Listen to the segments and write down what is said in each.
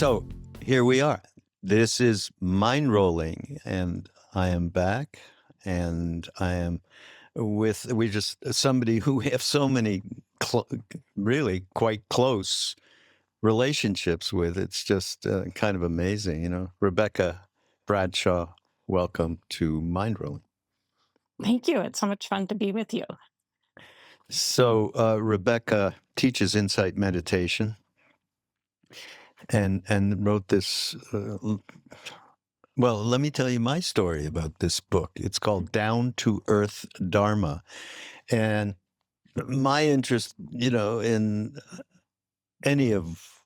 So here we are. This is Mindrolling, and I am back, and I am with somebody who we have so many really quite close relationships with. It's just kind of amazing, you know. Rebecca Bradshaw, welcome to Mindrolling. Thank you. It's so much fun to be with you. So Rebecca teaches insight meditation and wrote this. Well, let me tell you my story about this book. It's called Down to Earth Dharma. And my interest, you know, in any of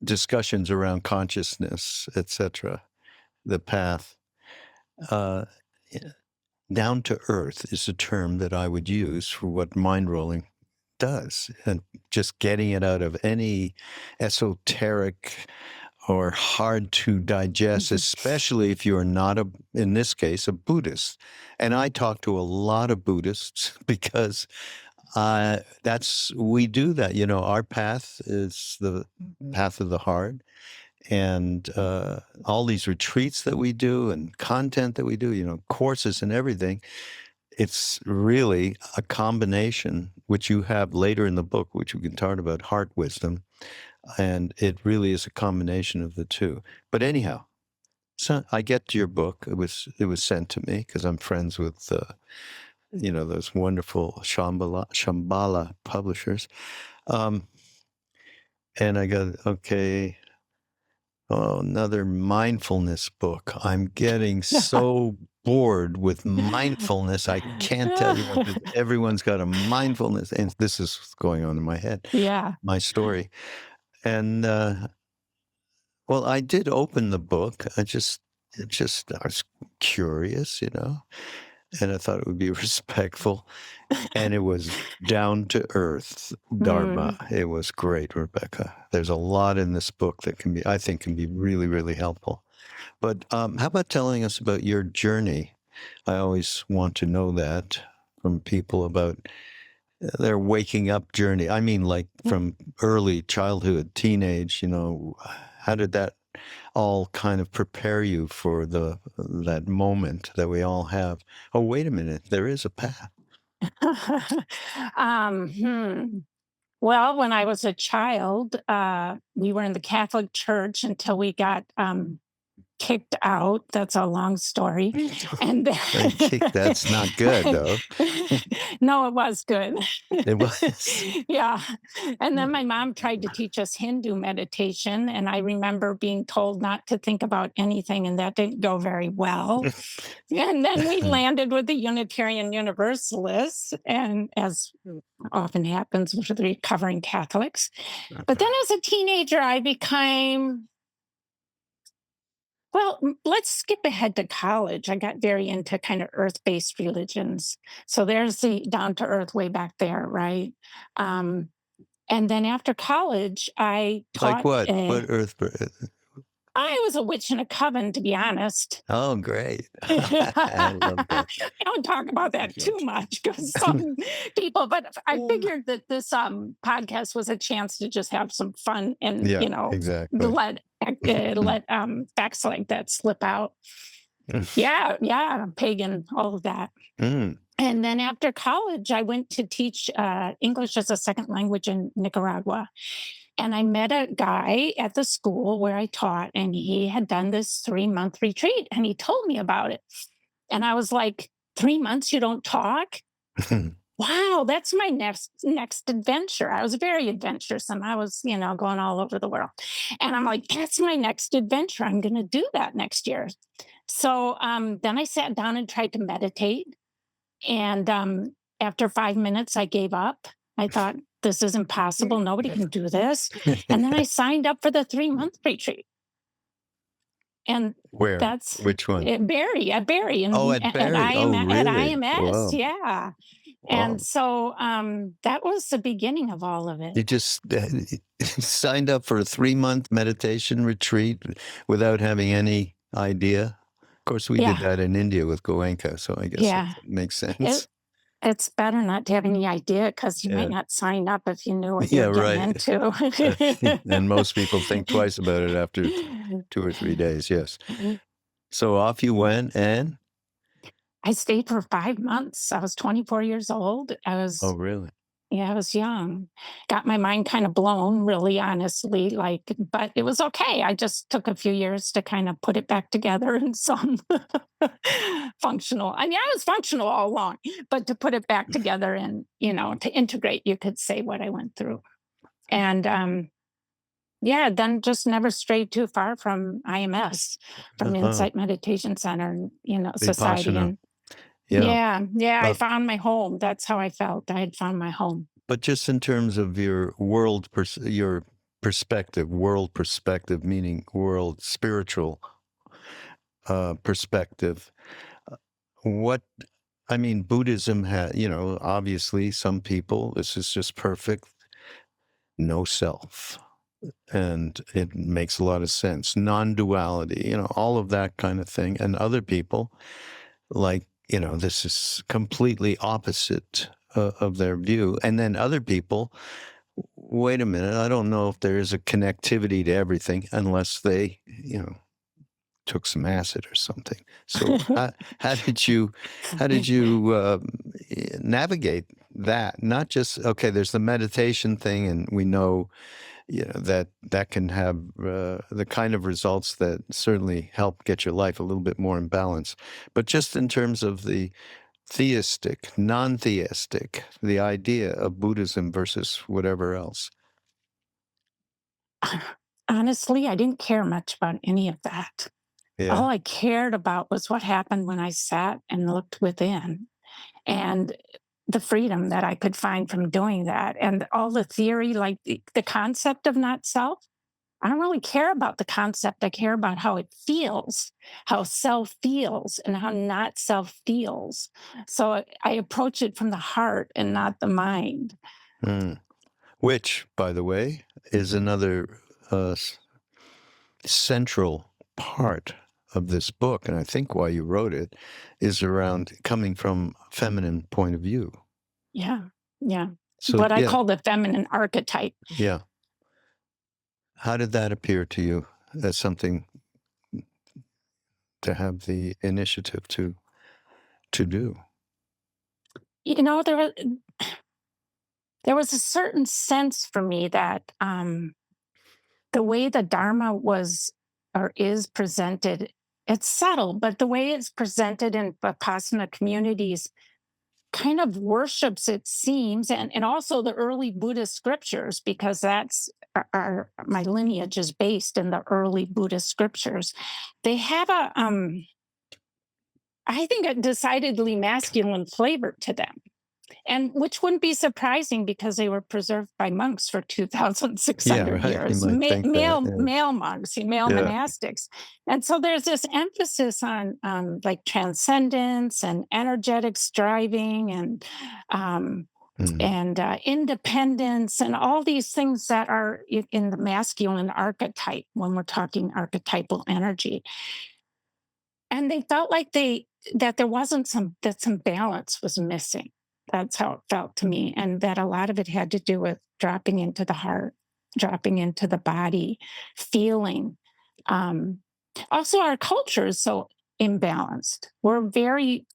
discussions around consciousness, etc., the path, down to earth is a term that I would use for what mind rolling does, and just getting it out of any esoteric or hard to digest, especially if you're not, in this case, a Buddhist. And I talk to a lot of Buddhists because we do that. You know, our path is the path of the heart. And all these retreats that we do and content that we do, you know, courses and everything, it's really a combination, which you have later in the book, which we can talk about, heart wisdom. And it really is a combination of the two. But anyhow, so I get to your book. It was sent to me because I'm friends with, you know, those wonderful Shambhala publishers. And I go, okay, oh, another mindfulness book. I'm getting so bored with mindfulness. I can't tell you what everyone's got a mindfulness. And this is what's going on in my head. Yeah. My story. And, well, I did open the book. I was curious, you know, and I thought it would be respectful. And it was down to earth Dharma. It was great, Rebecca. There's a lot in this book that I think can be really, really helpful. But how about telling us about your journey? I always want to know that from people about their waking up journey. I mean, like from early childhood, teenage, you know, how did that all kind of prepare you for that moment that we all have? Oh, wait a minute, there is a path. Well, when I was a child, we were in the Catholic Church until we got kicked out. That's a long story. And that's not good, though. No, it was good. It was. Yeah. And then my mom tried to teach us Hindu meditation, and I remember being told not to think about anything, and that didn't go very well. And then we landed with the Unitarian Universalists, and as often happens with the recovering Catholics. But then as a teenager, I became... Well, let's skip ahead to college. I got very into kind of earth-based religions. So there's the down to earth way back there, right? And then after college, I taught... Like what? What earth? I was a witch in a coven, to be honest. Oh, great. I love that. I don't talk about that too much because some people, but I figured that this podcast was a chance to just have some fun and, you know, exactly. let facts like that slip out. Yeah, pagan, all of that. And then after college, I went to teach English as a second language in Nicaragua. And I met a guy at the school where I taught, and he had done this 3-month retreat, and he told me about it. And I was like, 3 months you don't talk? Wow, that's my next adventure. I was very adventurous, and I was, you know, going all over the world. And I'm like, that's my next adventure. I'm going to do that next year. So then I sat down and tried to meditate. And after 5 minutes, I gave up. I thought, this is impossible. Nobody can do this. And then I signed up for the 3-month retreat. And where? That's which one? At Barry. At Barry. At Really? IMS. Whoa. Yeah. And so that was the beginning of all of it. You just signed up for a 3-month meditation retreat without having any idea. Of course, we did that in India with Goenka, so I guess that makes sense. It's better not to have any idea because you might not sign up if you knew what you're getting into. And most people think twice about it after 2 or 3 days, yes. So off you went, and? I stayed for 5 months. I was 24 years old. Oh, really? Yeah, I was young. Got my mind kind of blown, really, honestly, but it was okay. I just took a few years to kind of put it back together in some functional. I mean, I was functional all along, but to put it back together and, to integrate, you could say, what I went through. And yeah, then just never strayed too far from IMS, from Insight Meditation Center, and, society. Vipassana. And yeah, I found my home. That's how I felt. I had found my home. But just in terms of your your perspective, world perspective, meaning world spiritual perspective, Buddhism had, obviously some people, this is just perfect, no self. And it makes a lot of sense. Non-duality, all of that kind of thing. And other people, like, this is completely opposite of their view. And then other people, wait a minute, I don't know if there is a connectivity to everything unless they, took some acid or something. So how did you navigate that? Not just, okay, there's the meditation thing, and we know that can have the kind of results that certainly help get your life a little bit more in balance. But just in terms of the theistic, non-theistic, the idea of Buddhism versus whatever else. Honestly, I didn't care much about any of that. Yeah. All I cared about was what happened when I sat and looked within, and the freedom that I could find from doing that. And all the theory, like the concept of not self, I don't really care about the concept. I care about how it feels, how self feels, and how not self feels. So I approach it from the heart and not the mind. Which, by the way, is another central part of this book, and I think why you wrote it, is around coming from a feminine point of view. Yeah. So what I call the feminine archetype. Yeah. How did that appear to you as something to have the initiative to do? There was a certain sense for me that the way the Dharma was or is presented, it's subtle, but the way it's presented in Vipassana communities kind of worships, it seems, and also the early Buddhist scriptures, because my lineage is based in the early Buddhist scriptures. They have I think, a decidedly masculine flavor to them. And which wouldn't be surprising because they were preserved by monks for 2,600 years. Male monks, male monastics. And so there's this emphasis on like transcendence and energetic striving and independence and all these things that are in the masculine archetype when we're talking archetypal energy. And they felt like that there wasn't some balance was missing. That's how it felt to me. And that a lot of it had to do with dropping into the heart, dropping into the body, feeling. Also, our culture is so imbalanced. We're a very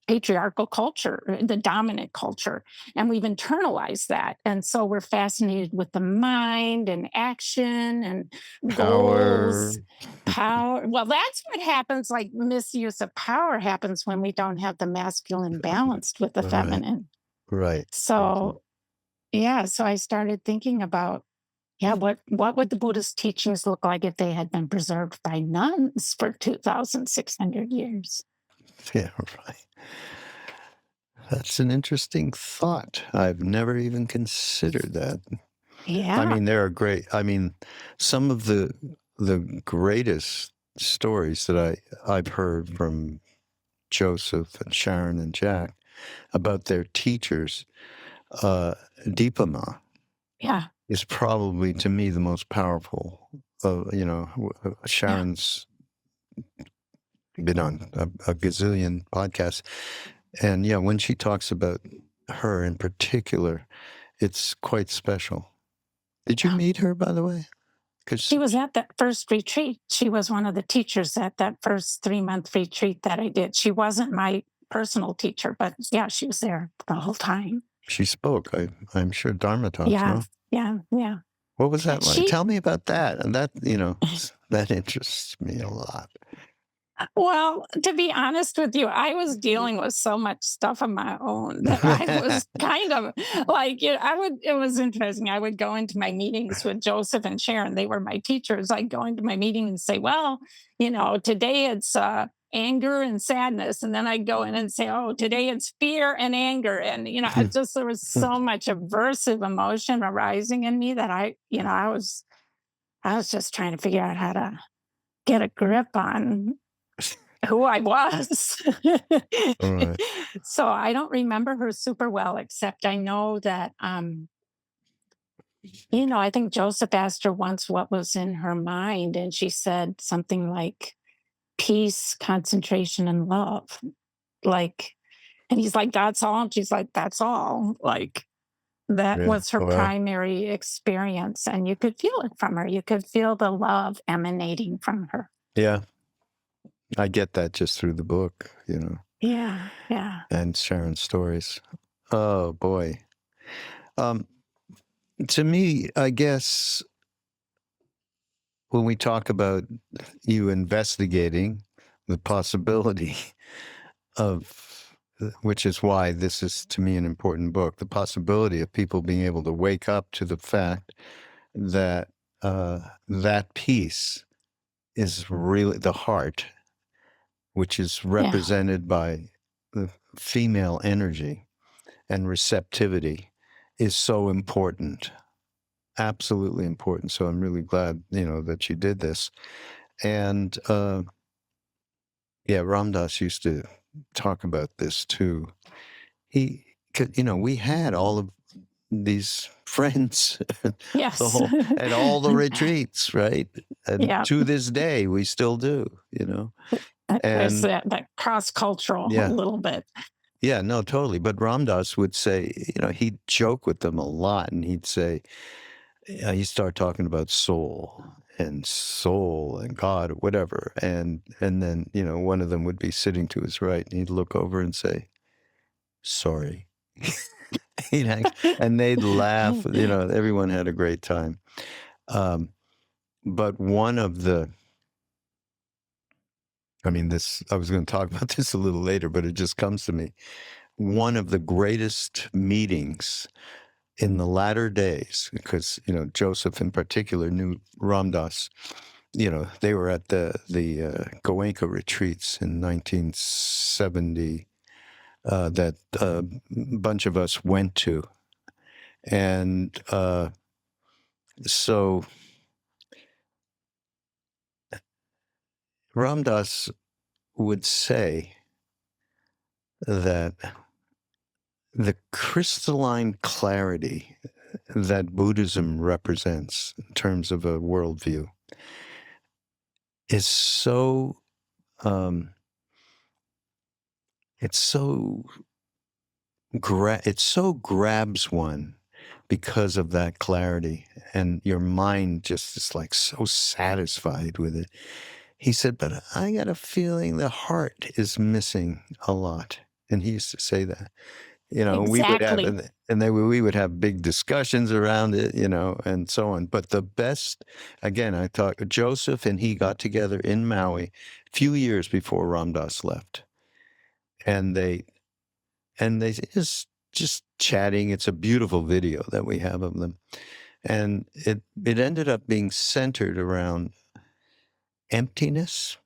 patriarchal culture, the dominant culture, and we've internalized that. And so we're fascinated with the mind and action and goals, power. Well, that's what happens, like misuse of power happens when we don't have the masculine balanced with the feminine. Right. So, so I started thinking about, what would the Buddhist teachings look like if they had been preserved by nuns for 2,600 years? Yeah, right. That's an interesting thought. I've never even considered that. Yeah. I mean, there are some of the greatest stories that I've heard from Joseph and Sharon and Jack about their teachers. Deepama is probably, to me, the most powerful. Sharon's been on a gazillion podcasts. And yeah, when she talks about her in particular, it's quite special. Did you meet her, by the way? She was at that first retreat. She was one of the teachers at that first 3-month retreat that I did. She wasn't my personal teacher, but yeah, she was there the whole time. She spoke, I'm sure, Dharma talks, Yeah, no? yeah. What was that like? She, Tell me about that. And that, that interests me a lot. well, to be honest with you, I was dealing with so much stuff of my own that I was kind of like, it was interesting. I would go into my meetings with Joseph and Sharon. They were my teachers. I'd go into my meeting and say, well, today it's anger and sadness. And then I'd go in and say, oh, today it's fear and anger. And, there was so much aversive emotion arising in me that I was just trying to figure out how to get a grip on who I was. Right. So I don't remember her super well, except I know that, I think Joseph asked her once what was in her mind, and she said something like peace, concentration, and love. Like, and he's like, that's all. And she's like, that's all. Like, that Yeah. was her Wow. primary experience. And you could feel it from her. You could feel the love emanating from her. Yeah. I get that just through the book, Yeah. and Sharon's stories. Oh, boy. To me, I guess when we talk about you investigating the possibility of, which is why this is to me an important book, the possibility of people being able to wake up to the fact that that peace is really the heart, which is represented by the female energy and receptivity, is so important. Absolutely important. So I'm really glad, that you did this. And Ram Dass used to talk about this too. We had all of these friends Yes. at all the retreats, right? And to this day, we still do, There's And that cross-cultural a little bit. Yeah, no, totally. But Ram Dass would say, he'd joke with them a lot, and he'd say, he'd start talking about soul and God, or whatever. And then, one of them would be sitting to his right, and he'd look over and say, sorry. And they'd laugh. Everyone had a great time. But one of the, I was going to talk about this a little later, but it just comes to me. One of the greatest meetings in the latter days, because, Joseph in particular knew Ram Dass, they were at the Goenka retreats in 1970 that a bunch of us went to. And so Ram Dass would say that the crystalline clarity that Buddhism represents in terms of a worldview is so, it so grabs one because of that clarity, and your mind just is like so satisfied with it. He said, but I got a feeling the heart is missing a lot. And he used to say that. Exactly. We would have, we would have big discussions around it, and so on. But the best, again, I talked Joseph and he got together in Maui a few years before Ram Dass left, and they just chatting. It's a beautiful video that we have of them, and it ended up being centered around emptiness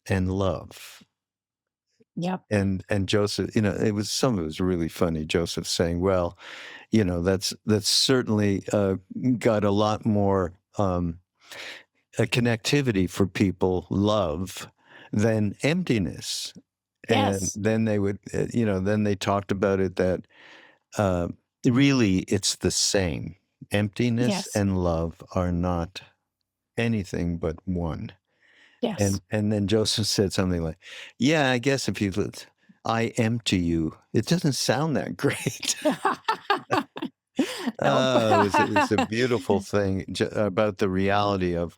and love. Yep. And Joseph, it was really funny. Joseph saying, well, that's certainly got a lot more a connectivity for people, love, than emptiness. Yes. And then they would, then they talked about it that really it's the same. Emptiness and love are not anything but one. Yes. And then Joseph said something like, yeah, I guess if you I empty you. It doesn't sound that great. It's a beautiful thing about the reality of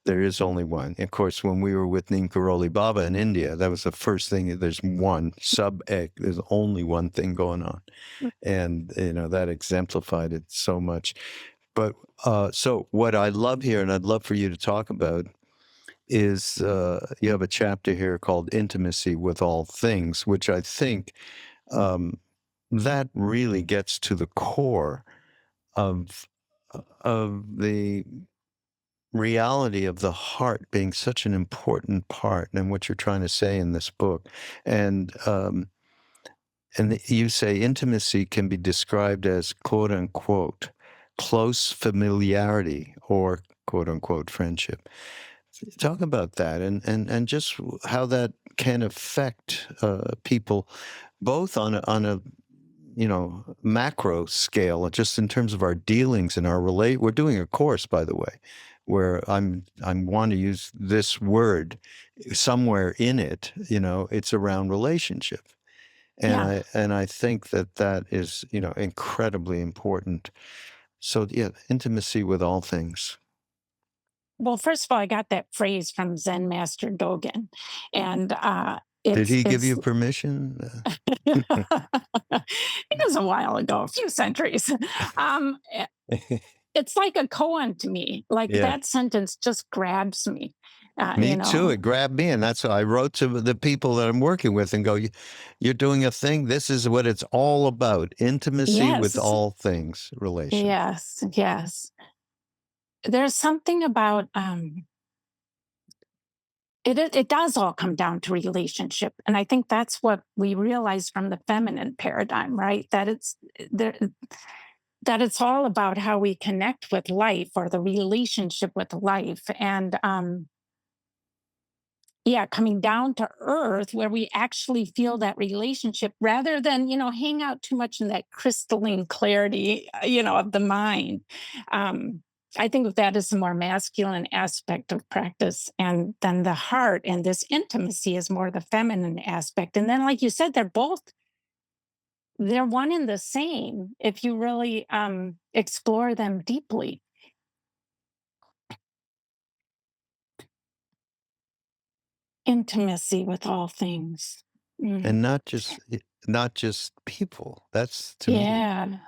there is only one. Of course, when we were with Neem Karoli Baba in India, that was the first thing. There's one sub-egg. There's only one thing going on. And, that exemplified it so much. But so what I love here, and I'd love for you to talk about, is you have a chapter here called Intimacy with All Things, which I think that really gets to the core of the reality of the heart being such an important part and what you're trying to say in this book. And you say intimacy can be described as quote unquote close familiarity or quote unquote friendship. Talk about that and just how that can affect people both on a macro scale, just in terms of our dealings and our we're doing a course, by the way, where I want to use this word somewhere in it, it's around relationship. And Yeah. I think that is, incredibly important. So yeah, intimacy with all things. Well, first of all, I got that phrase from Zen Master Dogen, and Did he give it's you permission? it was a while ago, a few centuries. Um, it's like a koan to me. Like Yeah. that sentence just grabs me. Me too. It grabbed me, and that's why I wrote to the people that I'm working with and go, "You're doing a thing. This is what it's all about: intimacy with Yes, all things, relation." yes, yes. There's something about it does all come down to relationship, and I think that's what we realize from the feminine paradigm, right? That it's there, that it's all about how we connect with life or the relationship with life, and yeah, coming down to earth where we actually feel that relationship rather than, hang out too much in that crystalline clarity, of the mind. um I think that is the more masculine aspect of practice, and then the heart and this intimacy is more the feminine aspect. And then, like you said, they're one and the same if you really explore them deeply. Intimacy with all things. Mm. And not just people. That's, to me, Yeah.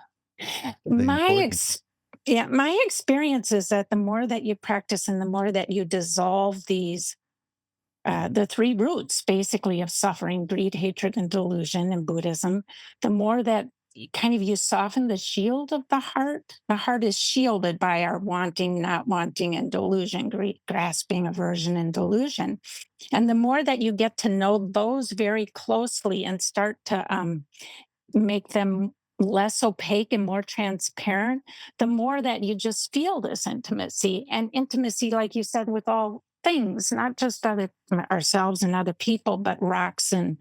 the My important. ex Yeah, my experience is that the more that you practice and the more that you dissolve these the three roots basically of suffering, greed, hatred, and delusion in Buddhism, the more that kind of you soften the shield of the heart. The heart is shielded by our wanting, not wanting, and delusion, greed, grasping, aversion, and delusion. And the more that you get to know those very closely and start to make them less opaque and more transparent, the more that you just feel this intimacy. And intimacy, like you said, with all things, not just ourselves and other people, but rocks and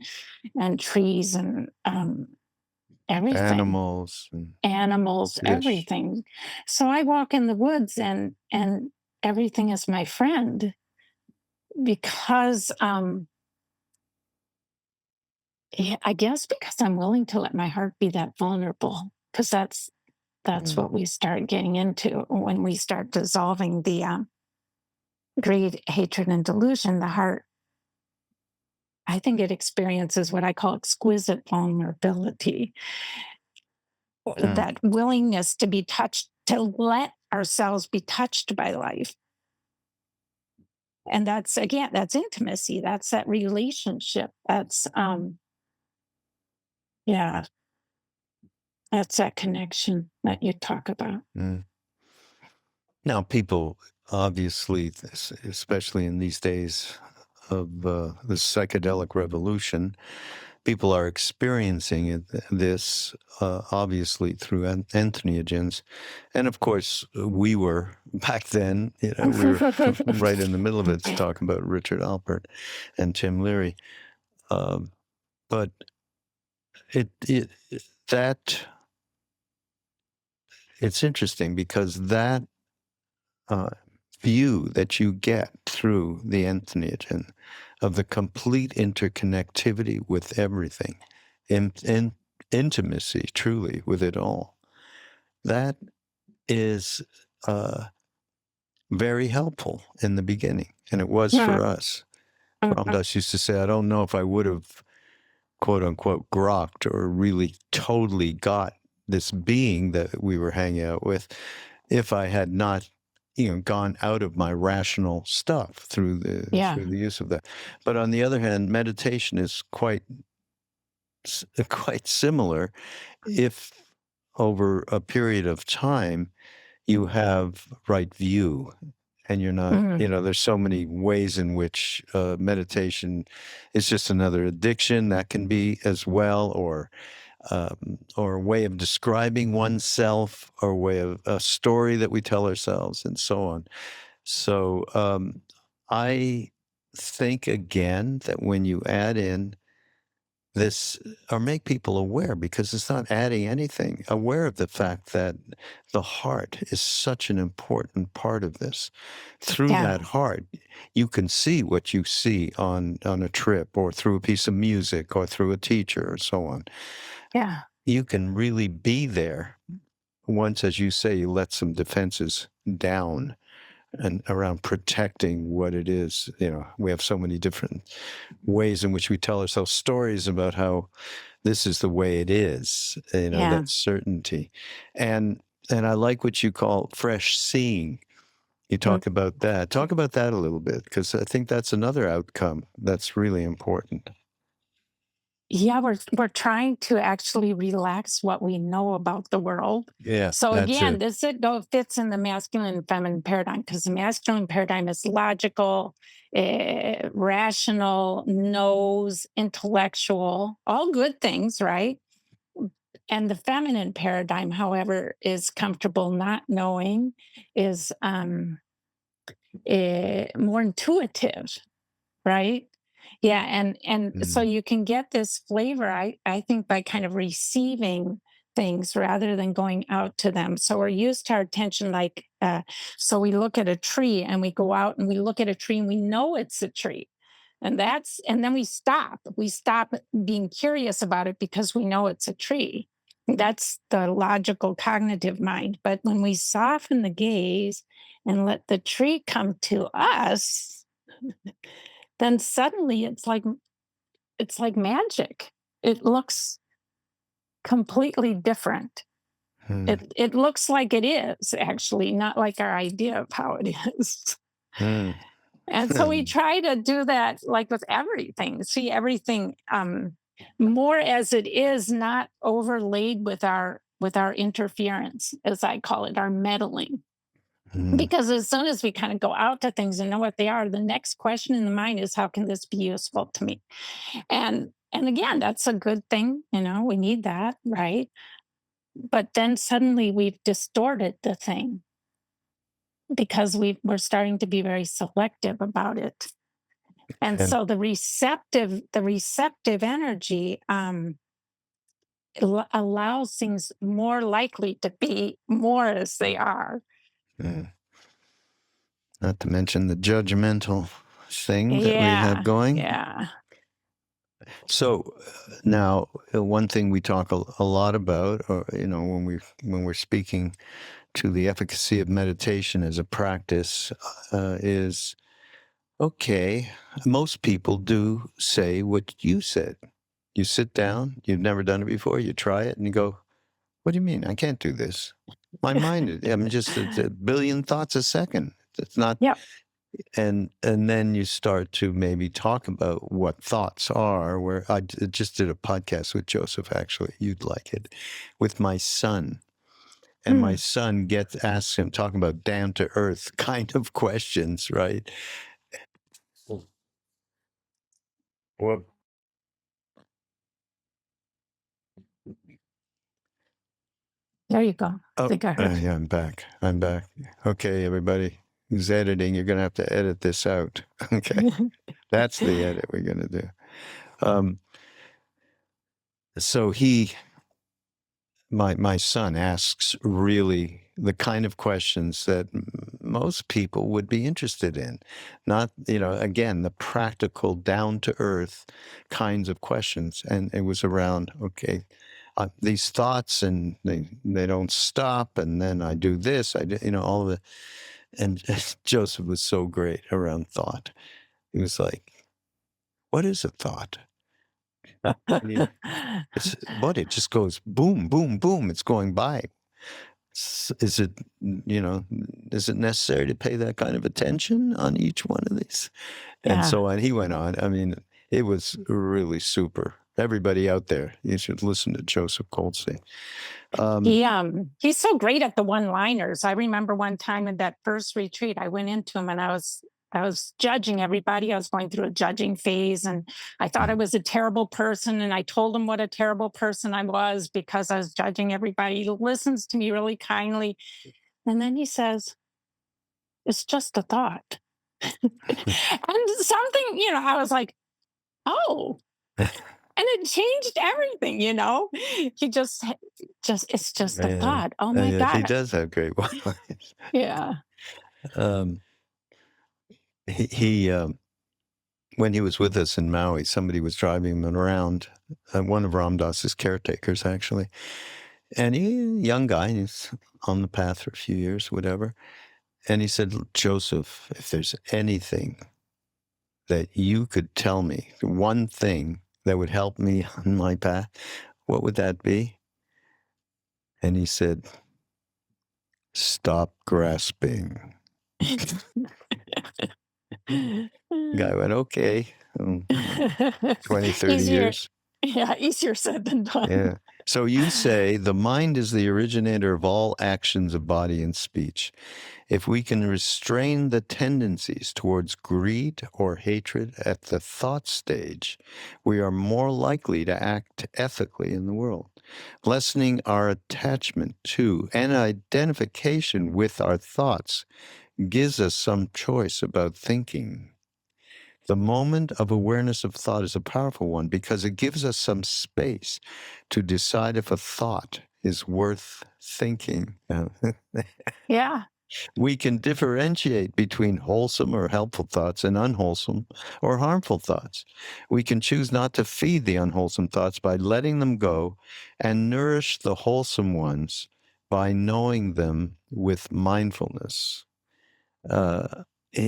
trees and everything, Animals and animals, fish. everything. So I walk in the woods and everything is my friend because yeah, I guess because I'm willing to let my heart be that vulnerable, because that's Mm. what we start getting into when we start dissolving the greed, hatred, and delusion. The heart, I think, it experiences what I call exquisite vulnerability, Mm. that willingness to be touched, to let ourselves be touched by life. And that's, again, that's intimacy. That's that relationship. That's yeah, that's that connection that you talk about. Mm. Now, people obviously, especially in these days of the psychedelic revolution, people are experiencing this obviously through entheogens. And of course, we were back then, we were right in the middle of it, talking about Richard Alpert and Tim Leary. But that it's interesting because that uh, view that you get through the entheogen of the complete interconnectivity with everything, in intimacy truly with it all, that is very helpful in the beginning. And it was for us. Ram Dass used to say, I don't know if I would have, quote unquote, grokked or really totally got this being that we were hanging out with if I had not, gone out of my rational stuff through the use of that. But on the other hand, meditation is quite similar if over a period of time you have right view and you're not, there's so many ways in which meditation is just another addiction that can be as well, or a way of describing oneself, or a way of a story that we tell ourselves, and so on. So I think, again, that when you add in this, or make people aware, because it's not adding anything, aware of the fact that the heart is such an important part of this. Through that heart, you can see what you see on a trip, or through a piece of music, or through a teacher, or so on. Yeah. You can really be there once, as you say, you let some defenses down and around protecting what it is. We have so many different ways in which we tell ourselves stories about how this is the way it is, that certainty. And I like what you call fresh seeing. You talk about that. Talk about that a little bit, because I think that's another outcome that's really important. Yeah, we're trying to actually relax what we know about the world. Yeah. So again, this fits in the masculine and feminine paradigm, because the masculine paradigm is logical, rational, knows, intellectual, all good things, right? And the feminine paradigm, however, is comfortable not knowing, is more intuitive, right? Yeah, and so you can get this flavor, I think, by kind of receiving things rather than going out to them. So we're used to our attention, like, so we look at a tree and we go out and we look at a tree and we know it's a tree. And then we stop. We stop being curious about it because we know it's a tree. That's the logical cognitive mind. But when we soften the gaze and let the tree come to us, then suddenly it's like magic. It looks completely different. It looks like it is, actually, not like our idea of how it is. And so we try to do that, like, with everything, see everything more as it is, not overlaid with our interference, as I call it, our meddling. Because as soon as we kind of go out to things and know what they are, the next question in the mind is, how can this be useful to me? And again, that's a good thing. We need that, right? But then suddenly we've distorted the thing, because we're starting to be very selective about it. And so the receptive energy allows things more likely to be more as they are. Not to mention the judgmental thing that we have going. Yeah. So now, one thing we talk a lot about, or, when we're speaking to the efficacy of meditation as a practice, is, okay, most people do say what you said. You sit down, you've never done it before, you try it, and you go, what do you mean? I can't do this. My mind, I'm just a billion thoughts a second. It's not. Yep. And then you start to maybe talk about what thoughts are. Where I just did a podcast with Joseph, actually, you'd like it, with my son. And my son asks him, talking about down to earth kind of questions, right? Well, there you go. I think I heard. Yeah, I'm back. Okay, everybody who's editing, you're going to have to edit this out. Okay. That's the edit we're going to do. So my son asks really the kind of questions that most people would be interested in. Not, again, the practical, down-to-earth kinds of questions. And it was around, okay, these thoughts, and they don't stop, and then I do this, I do, all of it. And Joseph was so great around thought. He was like, what is a thought? It just goes boom, boom, boom. It's going by. Is it necessary to pay that kind of attention on each one of these? And so on. He went on. I mean, it was really super. Everybody out there, you should listen to Joseph Goldstein. He's so great at the one-liners. I remember one time in that first retreat, I went into him and I was judging everybody. I was going through a judging phase, and I thought I was a terrible person. And I told him what a terrible person I was because I was judging everybody. He listens to me really kindly. And then he says, it's just a thought. And something, I was like, oh. And it changed everything, He just it's just a thought. Oh my God. He does have great one-liners. Yeah. He when he was with us in Maui, somebody was driving him around, one of Ram Dass's caretakers, actually. And young guy, he's on the path for a few years, whatever. And he said, Joseph, if there's anything that you could tell me, one thing that would help me on my path, what would that be? And he said, stop grasping. Guy went, okay. 20, 30 years. Yeah, easier said than done. Yeah. So you say the mind is the originator of all actions of body and speech. If we can restrain the tendencies towards greed or hatred at the thought stage, we are more likely to act ethically in the world. Lessening our attachment to and identification with our thoughts gives us some choice about thinking. The moment of awareness of thought is a powerful one because it gives us some space to decide if a thought is worth thinking. Yeah. We can differentiate between wholesome or helpful thoughts and unwholesome or harmful thoughts. We can choose not to feed the unwholesome thoughts by letting them go and nourish the wholesome ones by knowing them with mindfulness.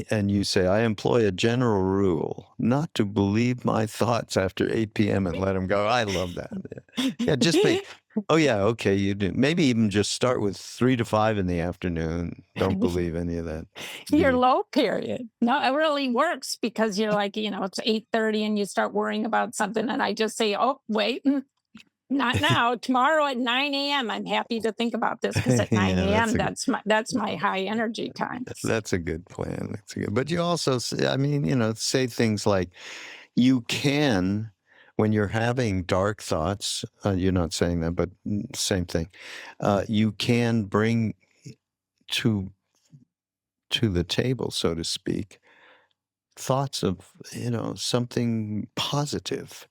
And you say, I employ a general rule not to believe my thoughts after 8 p.m. and let them go. I love that. Yeah, just be, oh, yeah, okay, you do. Maybe even just start with 3 to 5 in the afternoon. Don't believe any of that. Your low period. No, it really works because you're like, it's 8:30 and you start worrying about something. And I just say, oh, wait. Not now. Tomorrow at 9 a.m. I'm happy to think about this because at 9 a.m. that's my high energy time. That's a good plan. But you also, say things like, you can, when you're having dark thoughts, you're not saying that, but same thing. You can bring to the table, so to speak, thoughts of, something positive.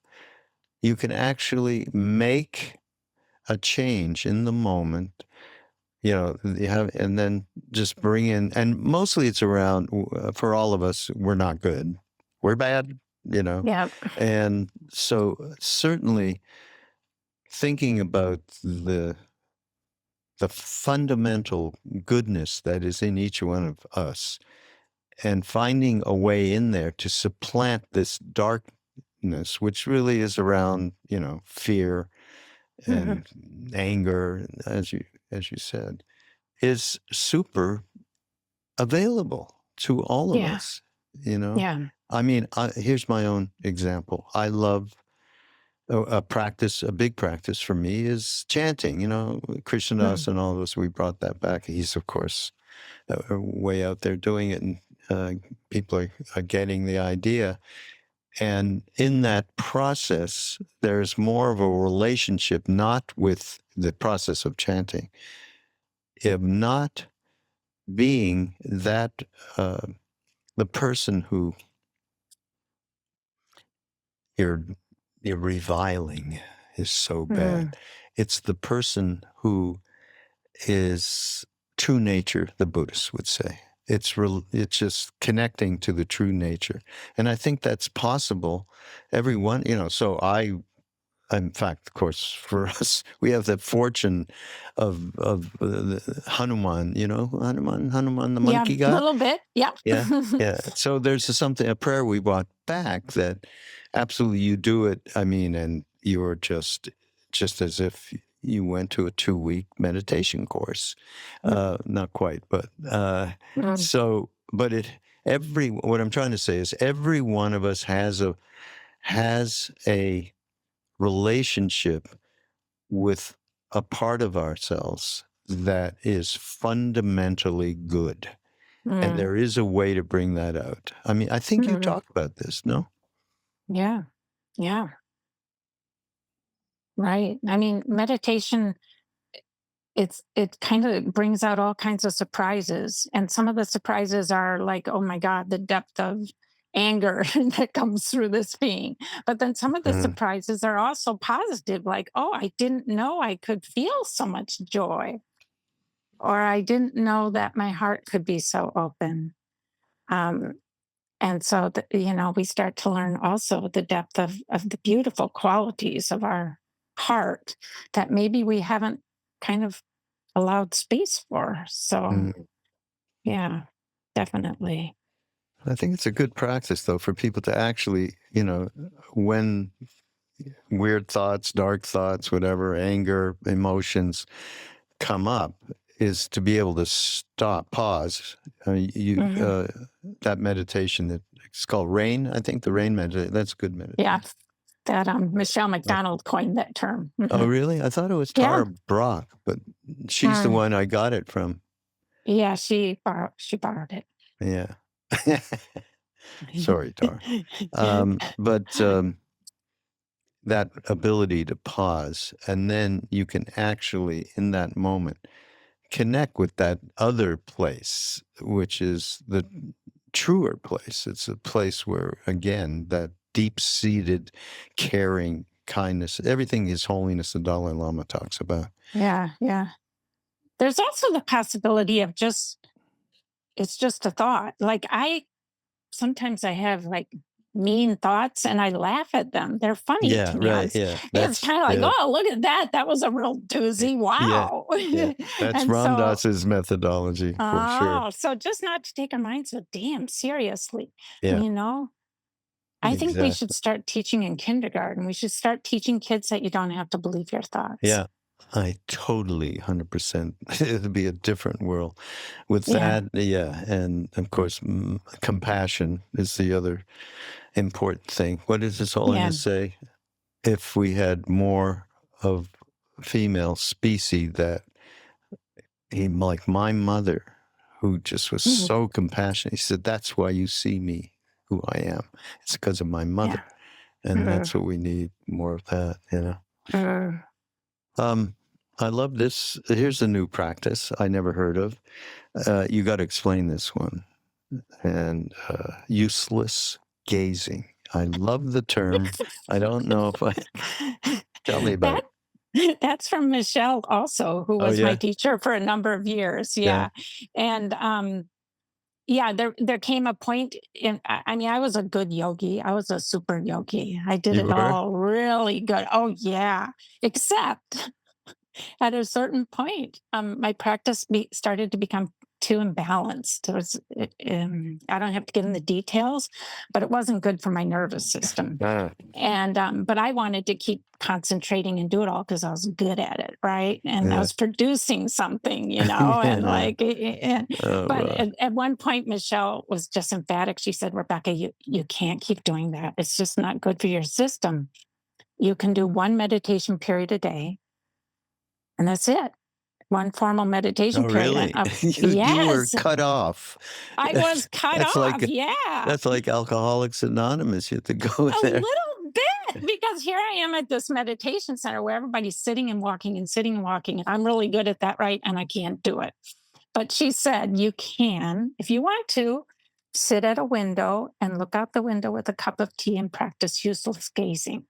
You can actually make a change in the moment, and then just bring in, and mostly it's around, for all of us, we're not good. We're bad, Yeah. And so certainly thinking about the fundamental goodness that is in each one of us and finding a way in there to supplant this darkness, which really is around, fear and anger, as you said, is super available to all of us, Yeah. I mean, here's my own example. I love a big practice for me is chanting, Krishnadas and all of us, we brought that back. He's, of course, way out there doing it, and people are getting the idea. And in that process, there's more of a relationship, not with the process of chanting, of not being that, the person who you're reviling is so bad. It's the person who is true nature, the Buddhists would say. It's just connecting to the true nature. And I think that's possible. Everyone, so in fact, of course, for us, we have the fortune of the Hanuman, Hanuman, the Yeah, monkey a god. little bit. Yeah. Yeah. So there's a prayer we brought back that absolutely you do it. I mean, and you're just as if you went to a 2-week meditation course. Not quite, but so, but what I'm trying to say is every one of us has a relationship with a part of ourselves that is fundamentally good. And there is a way to bring that out. I mean, I think you talk about this, no? Yeah. Yeah. Right. I mean, meditation, it kind of brings out all kinds of surprises. And some of the surprises are like, oh my God, the depth of anger that comes through this being. But then some of the surprises are also positive, like, oh, I didn't know I could feel so much joy, or I didn't know that my heart could be so open. And so, we start to learn also the depth of the beautiful qualities of our heart that maybe we haven't kind of allowed space for. So, yeah, definitely. I think it's a good practice, though, for people to actually, when weird thoughts, dark thoughts, whatever, anger, emotions come up, is to be able to stop, pause. I mean, that meditation that it's called RAIN. I think the RAIN meditation. That's good meditation. Yeah, that Michelle McDonald coined that term. Oh, really? I thought it was Yeah. Tara Brach, but she's the one I got it from. Yeah, she borrowed it. Yeah. Sorry, Tara. But that ability to pause, and then you can actually, in that moment, connect with that other place, which is the truer place. It's a place where, again, that deep-seated caring, kindness, everything His Holiness the Dalai Lama talks about. Yeah, yeah. There's also the possibility of it's just a thought. Like sometimes I have like mean thoughts and I laugh at them. They're funny to me. Right. Yeah, It's kind of like, oh, look at that. That was a real doozy. Wow. Yeah. That's And Ram so, Dass's methodology for sure. so just not to take our minds so damn seriously. Yeah, I think we exactly. should start teaching in kindergarten. We should start teaching kids that you don't have to believe your thoughts. Yeah, I totally 100%. It'd be a different world with Yeah. that. Yeah, and of course, compassion is the other important thing. What does His Holiness say? If we had more of female species that like my mother, who just was so compassionate, he said, that's why you see me who I am. It's because of my mother. And that's what we need, more of that, I love this. Here's a new practice I never heard of. You got to explain this one. And useless gazing. I love the term. I don't know if tell me about it. That's from Michelle also, who was my teacher for a number of years. Yeah. And there came a point I was a good yogi. I was a super yogi. I did it all really good. Oh yeah. Except at a certain point, my practice started to become too imbalanced. I don't have to get in the details, but it wasn't good for my nervous system. And but I wanted to keep concentrating and do it all because I was good at it, right? And I was producing something, and like. But at one point, Michelle was just emphatic. She said, "Rebecca, you can't keep doing that. It's just not good for your system. You can do one meditation period a day. And that's it. One formal meditation period." Really? You were cut off. I was cut off. That's like Alcoholics Anonymous. You have to go there. A little bit, because here I am at this meditation center where everybody's sitting and walking and sitting and walking. And I'm really good at that, right? And I can't do it. But she said, you can, if you want to, sit at a window and look out the window with a cup of tea and practice useless gazing.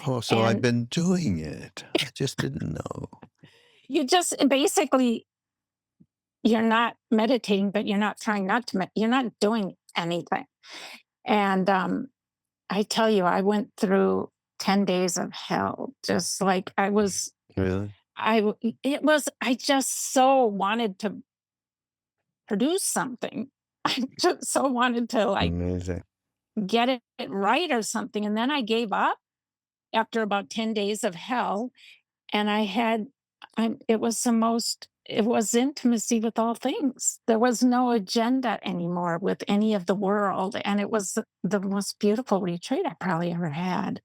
Oh, so I've been doing it. I just didn't know. You just basically you're not meditating, but you're not trying not to, you're not doing anything. And I tell you, I went through 10 days of hell, just like I was, Really? I just so wanted to produce something. I just so wanted to like Amazing. get it right or something. And then I gave up after about 10 days of hell. And it was it was intimacy with all things. There was no agenda anymore with any of the world. And it was the most beautiful retreat I probably ever had.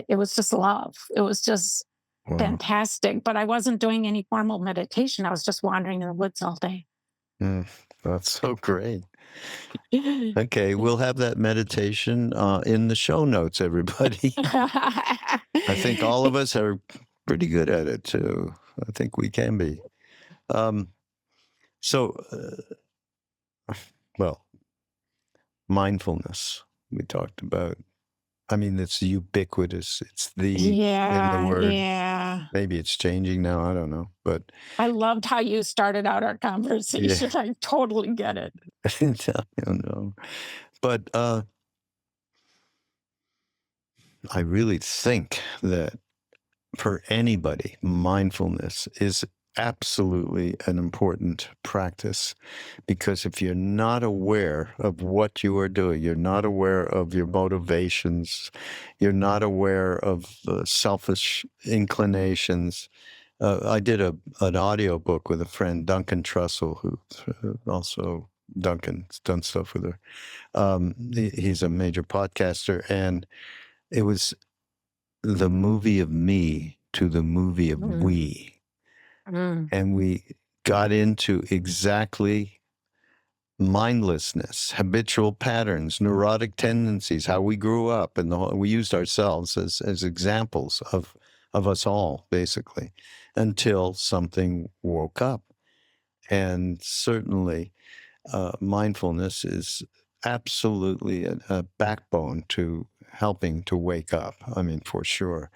It was just love. It was just Wow. fantastic. But I wasn't doing any formal meditation. I was just wandering in the woods all day. That's so great. Okay, we'll have that meditation in the show notes, everybody. I think all of us are pretty good at it too. I think we can be. Well, mindfulness we talked about. I mean, it's ubiquitous. It's in the word. Yeah. Maybe it's changing now. I don't know. But I loved how you started out our conversation. Yeah. I totally get it. I don't know. But I really think that for anybody, mindfulness is absolutely an important practice, because if you're not aware of what you are doing, you're not aware of your motivations, you're not aware of selfish inclinations. I did an audio book with a friend, Duncan Trussell, who also Duncan's done stuff with her. He's a major podcaster, and it was the movie of me to the movie of we. And we got into exactly mindlessness, habitual patterns, neurotic tendencies, how we grew up, and we used ourselves as examples of us all, basically, until something woke up. And certainly mindfulness is absolutely a backbone to helping to wake up. I mean, for sure.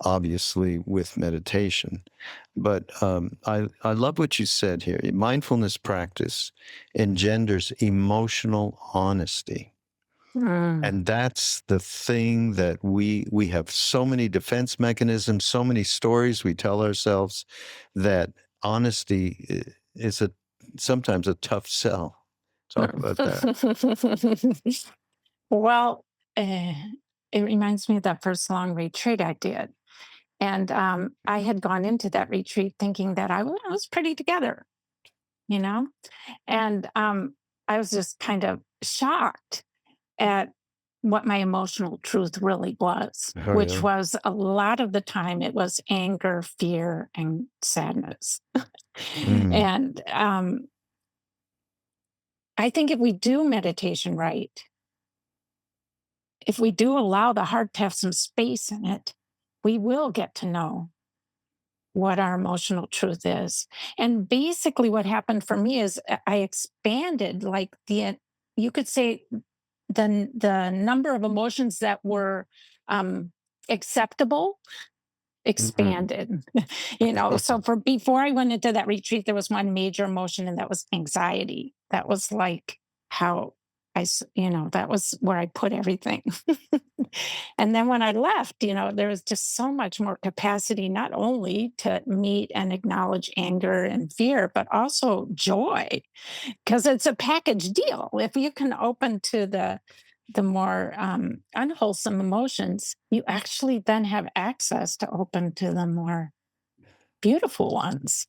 Obviously with meditation. But I love what you said here. Mindfulness practice engenders emotional honesty. And that's the thing that we have so many defense mechanisms, so many stories we tell ourselves, that honesty is sometimes a tough sell. Talk about that. Well, it reminds me of that first long retreat I did. And I had gone into that retreat thinking that I was pretty together, you know? And I was just kind of shocked at what my emotional truth really was, which was a lot of the time it was anger, fear, and sadness. And I think if we do meditation right, if we do allow the heart to have some space in it, we will get to know what our emotional truth is. And basically what happened for me is I expanded, like, you could say the number of emotions that were acceptable expanded. So before I went into that retreat, there was one major emotion, and that was anxiety. That was like how that was where I put everything. And then when I left, there was just so much more capacity, not only to meet and acknowledge anger and fear, but also joy, because it's a package deal. If you can open to the more unwholesome emotions, you actually then have access to open to the more beautiful ones.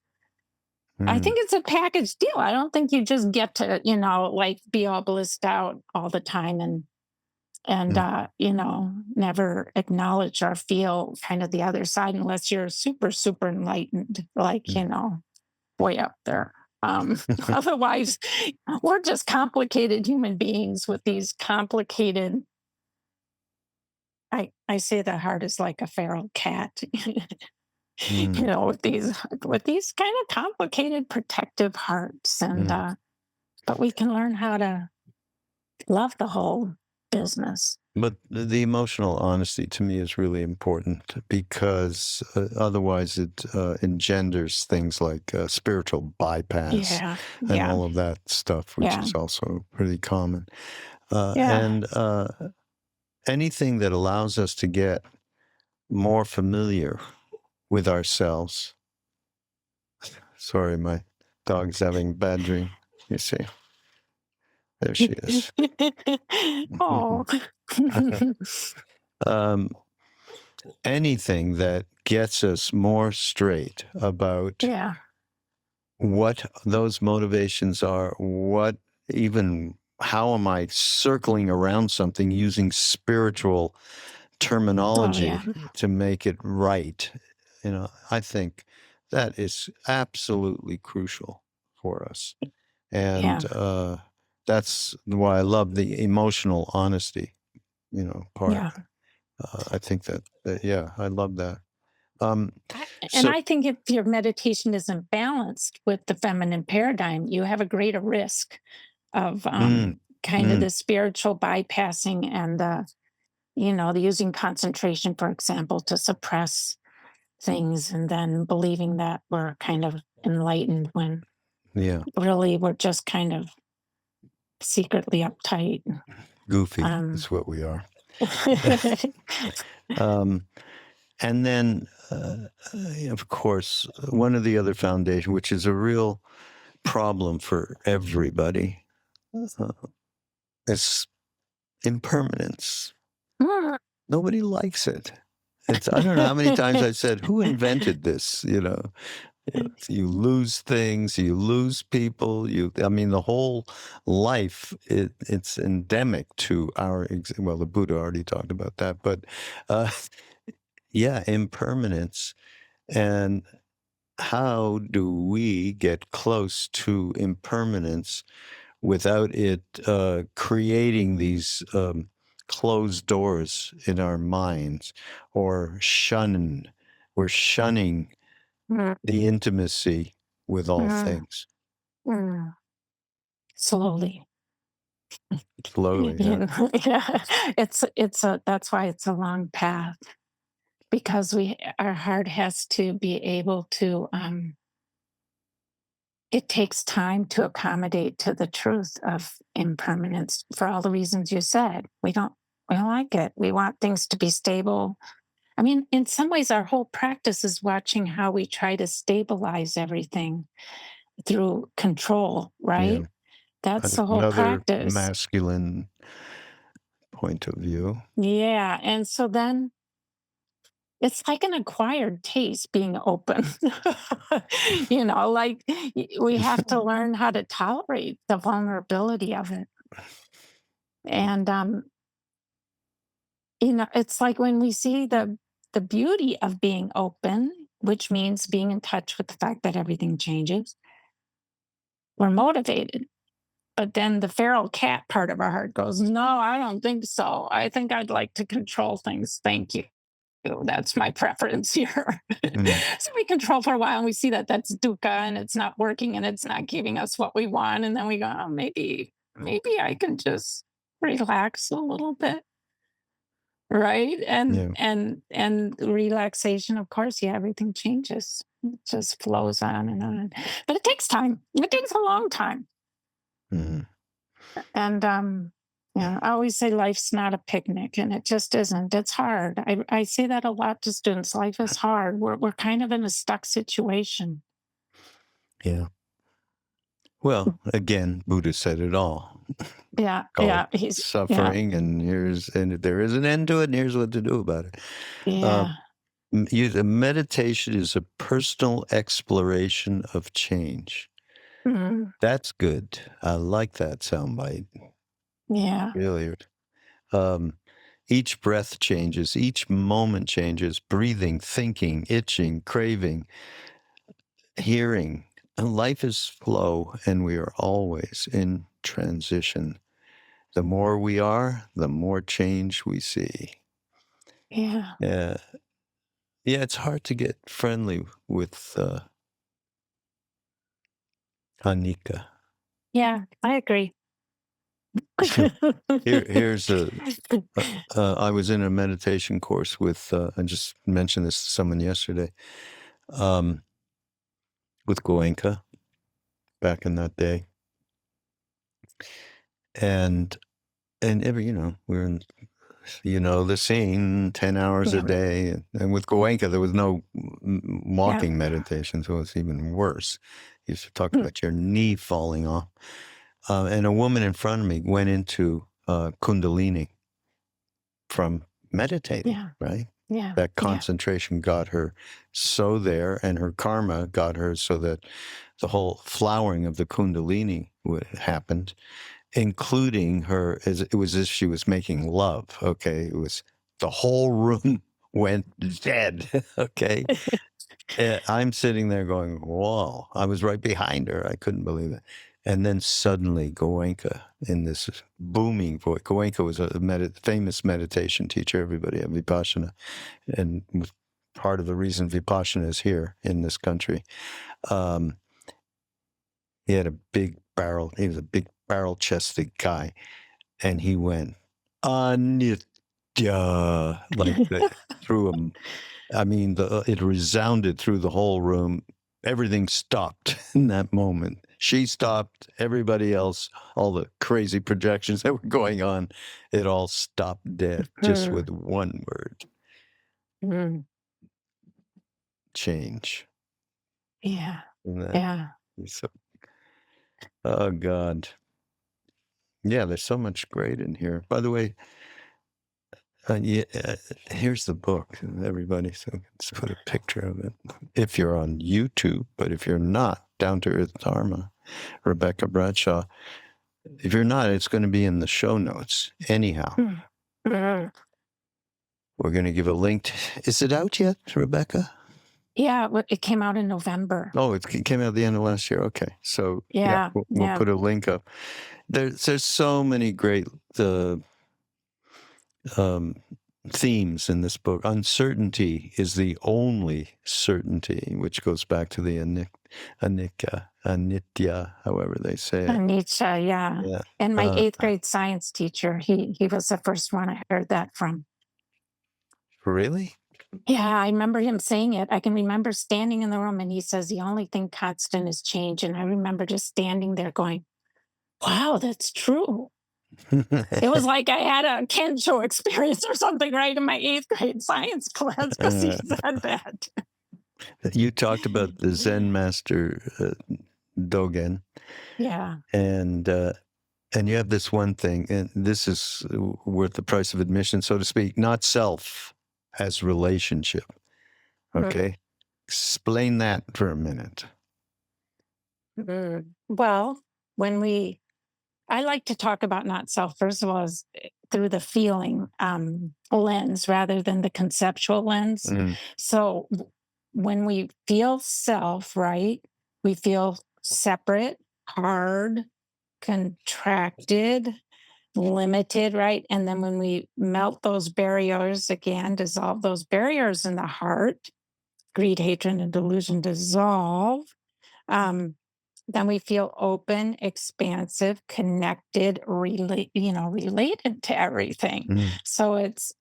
I think it's a package deal. I don't think you just get to, like, be all blissed out all the time and never acknowledge or feel kind of the other side, unless you're super, super enlightened, like, way up there. Otherwise, we're just complicated human beings with these complicated. I say the heart is like a feral cat, with these kind of complicated protective hearts, and but we can learn how to love the whole business. But the emotional honesty to me is really important because otherwise it engenders things like spiritual bypass and all of that stuff, which is also pretty common. And anything that allows us to get more familiar with ourselves. Sorry, my dog's having a bad dream. You see. There she is. Oh. Anything that gets us more straight about what those motivations are, how am I circling around something using spiritual terminology to make it right? I think that is absolutely crucial for us. And that's why I love the emotional honesty, part. I think that I love that. And I think if your meditation isn't balanced with the feminine paradigm, you have a greater risk of kind of the spiritual bypassing and the using concentration, for example, to suppress things and then believing that we're kind of enlightened when really we're just kind of secretly uptight. Goofy is what we are. And then, of course, one of the other foundations, which is a real problem for everybody, is impermanence. Nobody likes it. I don't know how many times I've said, who invented this? You lose things, you lose people. The whole life, it's endemic to the Buddha already talked about that, but impermanence. And how do we get close to impermanence without it creating these closed doors in our minds, or we're shunning the intimacy with all things. Slowly. Yeah. That's why it's a long path, because our heart has to be able to it takes time to accommodate to the truth of impermanence for all the reasons you said. We don't like it. We want things to be stable. I mean, in some ways, our whole practice is watching how we try to stabilize everything through control, right? Yeah. That's the whole practice. Another masculine point of view. Yeah. And so then it's like an acquired taste being open. Like we have to learn how to tolerate the vulnerability of it. And, it's like when we see the beauty of being open, which means being in touch with the fact that everything changes, we're motivated. But then the feral cat part of our heart goes, no, I don't think so. I think I'd like to control things. Thank you. That's my preference here. So we control for a while and we see that that's dukkha and it's not working and it's not giving us what we want. And then we go, oh, maybe I can just relax a little bit. Right. And relaxation, of course, everything changes. It just flows on and on. But it takes time. It takes a long time. And I always say life's not a picnic, and it just isn't. It's hard. I say that a lot to students. Life is hard. We're kind of in a stuck situation. Yeah. Well, again, Buddha said it all. He's suffering, and there is an end to it, and here's what to do about it. Meditation is a personal exploration of change. That's good. I like that soundbite. Yeah. Really. Each breath changes, each moment changes, breathing, thinking, itching, craving, hearing. And life is flow, and we are always in transition. The more we are, the more change we see. Yeah. Yeah, it's hard to get friendly with Anika. Yeah, I agree. Here's I was in a meditation course with, I just mentioned this to someone yesterday, with Goenka back in that day. And every, we're in, the scene 10 hours a day. And with Goenka, there was no walking meditation, so it's even worse. He used to talk about your knee falling off. And a woman in front of me went into Kundalini from meditating, right? Yeah. That concentration got her so there, and her karma got her so that the whole flowering of the Kundalini happened, including her, it was as she was making love, okay? It was, the whole room went dead, okay? I'm sitting there going, whoa. I was right behind her. I couldn't believe it. And then suddenly Goenka, in this booming voice, Goenka was a famous meditation teacher, everybody at Vipassana, and was part of the reason Vipassana is here in this country. He had a big barrel, he was a big barrel-chested guy, and he went, Anitya, like through him. I mean, it resounded through the whole room. Everything stopped in that moment. She stopped. Everybody else, all the crazy projections that were going on, it all stopped dead just with one word. Change. Yeah. Yeah. So, oh, God. Yeah, there's so much great in here. By the way, here's the book, everybody. So let's put a picture of it. If you're on YouTube, but if you're not, Down to Earth Dharma, Rebecca Bradshaw. If you're not, it's going to be in the show notes. Anyhow, we're going to give a link. Is it out yet, Rebecca? Yeah, it came out in November. Oh, it came out at the end of last year. Okay, so we'll put a link up. There's so many great themes in this book. Uncertainty is the only certainty, which goes back to the anitya, however they say it. Anitya, yeah. And my 8th grade science teacher, he was the first one I heard that from. Really? Yeah, I remember him saying it. I can remember standing in the room and he says, the only thing constant is change. And I remember just standing there going, wow, that's true. It was like I had a Kensho experience or something right in my 8th grade science class because he said that. You talked about the Zen master Dogen. Yeah. And you have this one thing, and this is worth the price of admission, so to speak, not self as relationship. Okay? Explain that for a minute. Well, I like to talk about not self, first of all, is through the feeling lens rather than the conceptual lens. So when we feel self, right, we feel separate, hard, contracted, limited, right? And then when we melt those barriers again, dissolve those barriers in the heart, greed, hatred, and delusion dissolve. Then we feel open, expansive, connected, related to everything. So it's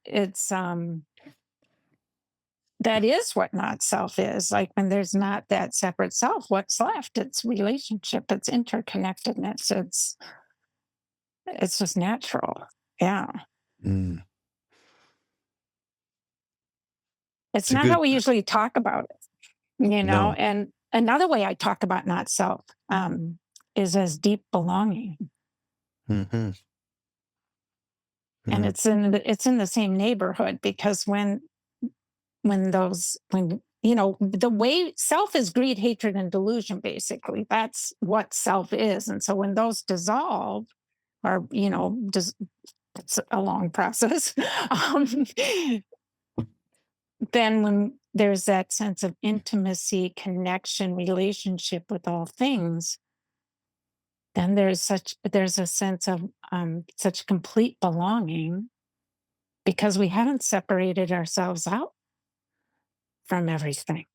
that is what not self is. Like when there's not that separate self, what's left? It's relationship, it's interconnectedness, it's just natural. Yeah. It's not how we usually talk about it, No. And another way I talk about not self is as deep belonging. And it's in the same neighborhood, because when the way self is greed, hatred, and delusion, basically, that's what self is. And so when those dissolve, or it's a long process. Then when there's that sense of intimacy, connection, relationship with all things, then there's a sense of such complete belonging, because we haven't separated ourselves out from everything.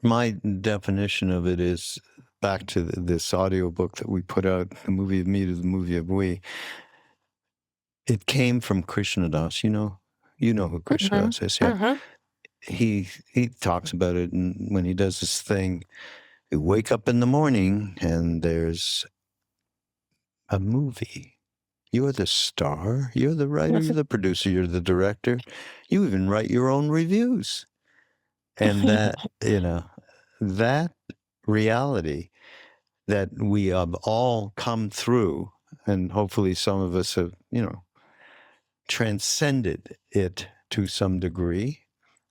My definition of it is back to this audiobook that we put out, The Movie of Me to the Movie of We. It came from Krishnadas. You know who Krishnadas is, yeah. He talks about it, and when he does this thing, you wake up in the morning and there's a movie. You're the star. You're the writer. You're the producer. You're the director. You even write your own reviews. And that, that reality that we have all come through, and hopefully some of us have, transcended it to some degree,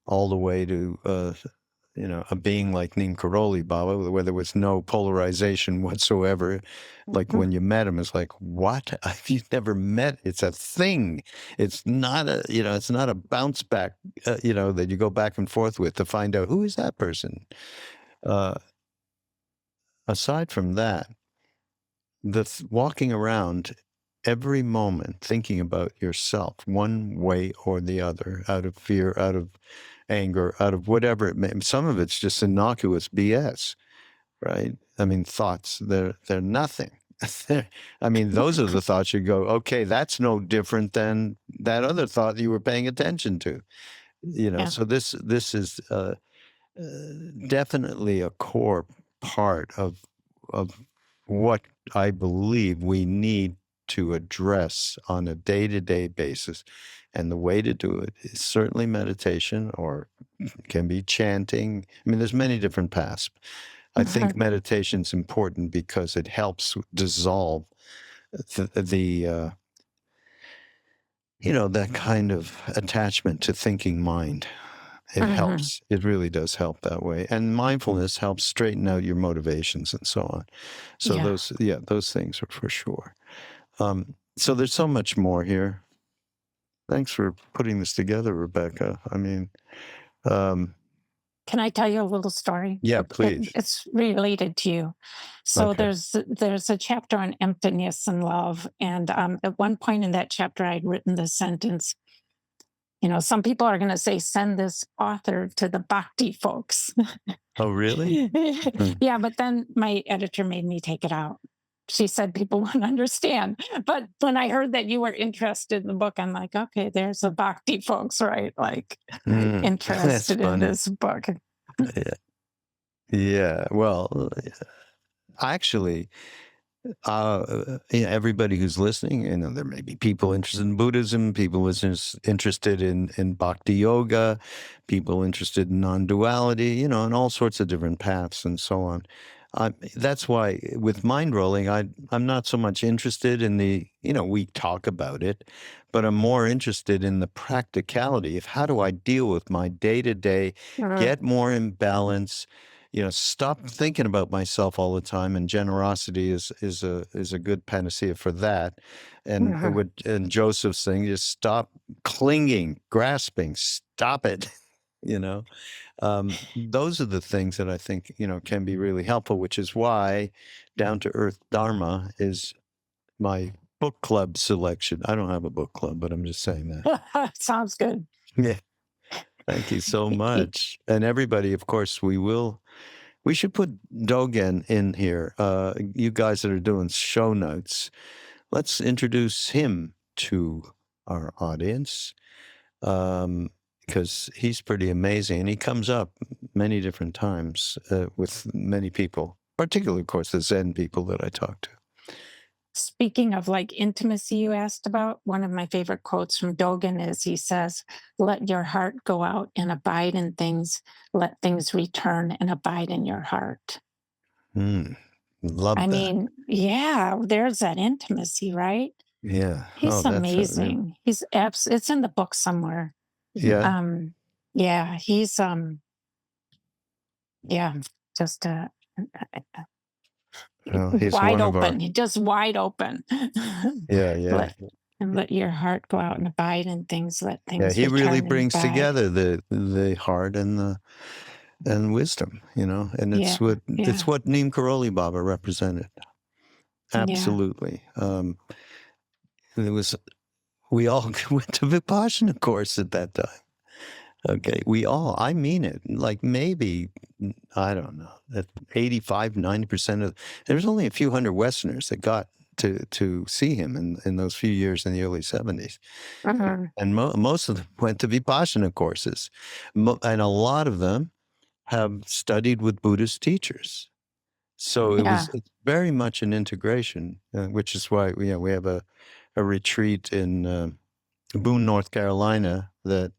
all the way to, a being like Neem Karoli Baba, where there was no polarization whatsoever. Like when you met him, it's like, what? You've never met. It's a thing. It's not it's not a bounce back, that you go back and forth with to find out who is that person. Aside from that, walking around every moment thinking about yourself one way or the other, out of fear, out of anger, out of whatever it may. Some of it's just innocuous BS, right? I mean, thoughts, they're nothing. I mean, those are the thoughts you go, okay, that's no different than that other thought you were paying attention to. So this is definitely a core part of what I believe we need to address on a day-to-day basis. And the way to do it is certainly meditation, or can be chanting. I mean, there's many different paths. I think meditation's important because it helps dissolve the that kind of attachment to thinking mind. It helps. It really does help that way. And mindfulness helps straighten out your motivations and so on. So those things are for sure. So there's so much more here. Thanks for putting this together, Rebecca. I mean, can I tell you a little story? Yeah, please. It's related to you. So there's a chapter on emptiness and love. And at one point in that chapter, I'd written the sentence, some people are going to say, send this author to the bhakti folks. Oh, really? Yeah, but then my editor made me take it out. She said people wouldn't understand. But when I heard that you were interested in the book, I'm like, okay, there's the bhakti folks, right? Like interested in this book. Yeah. Well, actually, everybody who's listening, there may be people interested in Buddhism, people interested in bhakti yoga, people interested in non-duality, and all sorts of different paths and so on. That's why with Mindrolling, I'm not so much interested in we talk about it, but I'm more interested in the practicality of how do I deal with my day-to-day, get more in balance, stop thinking about myself all the time. And generosity is a good panacea for that. And and Joseph's thing, just stop clinging, grasping, stop it, those are the things that I think, can be really helpful, which is why Down to Earth Dharma is my book club selection. I don't have a book club, but I'm just saying that. Sounds good. Yeah. Thank you so much. And everybody, of course, we should put Dogen in here. You guys that are doing show notes, let's introduce him to our audience. Because he's pretty amazing, and he comes up many different times with many people, particularly, of course, the Zen people that I talk to. Speaking of intimacy you asked about, one of my favorite quotes from Dogen is, he says, let your heart go out and abide in things, let things return and abide in your heart. Love that. I mean, yeah, there's that intimacy, right? Yeah. He's amazing. He's it's in the book somewhere. Yeah. Yeah, he's just he's wide open. He just wide open. Yeah. Let your heart go out and abide in things. Let things. Yeah, he really brings together the heart and wisdom, and it's what Neem Karoli Baba represented. Absolutely. We all went to Vipassana course at that time. Okay, I mean it, like maybe, I don't know, that 85, 90% of, there's only a few hundred Westerners that got to see him in those few years in the early 70s. And most of them went to Vipassana courses. And a lot of them have studied with Buddhist teachers. So it's very much an integration, which is why we have a retreat in Boone, North Carolina, that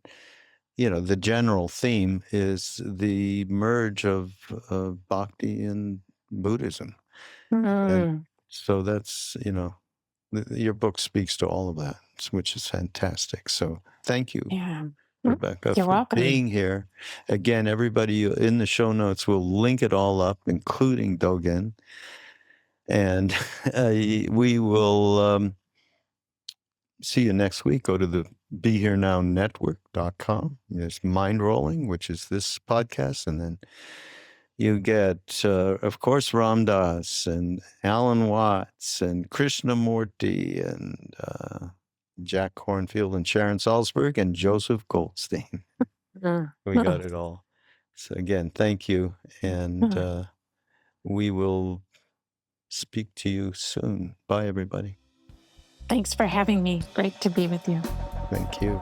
the general theme is the merge of bhakti and Buddhism. And so that's, your book speaks to all of that, which is fantastic. So thank you, Rebecca, You're for welcome. being here. Again, everybody in the show notes, will link it all up, including Dogen. And we will see you next week. Go to the BeHereNowNetwork.com. There's Mindrolling, which is this podcast. And then you get, of course, Ram Dass and Alan Watts and Krishnamurti and Jack Kornfield and Sharon Salzberg and Joseph Goldstein. We got it all. So again, thank you. And we will speak to you soon. Bye, everybody. Thanks for having me. Great to be with you. Thank you.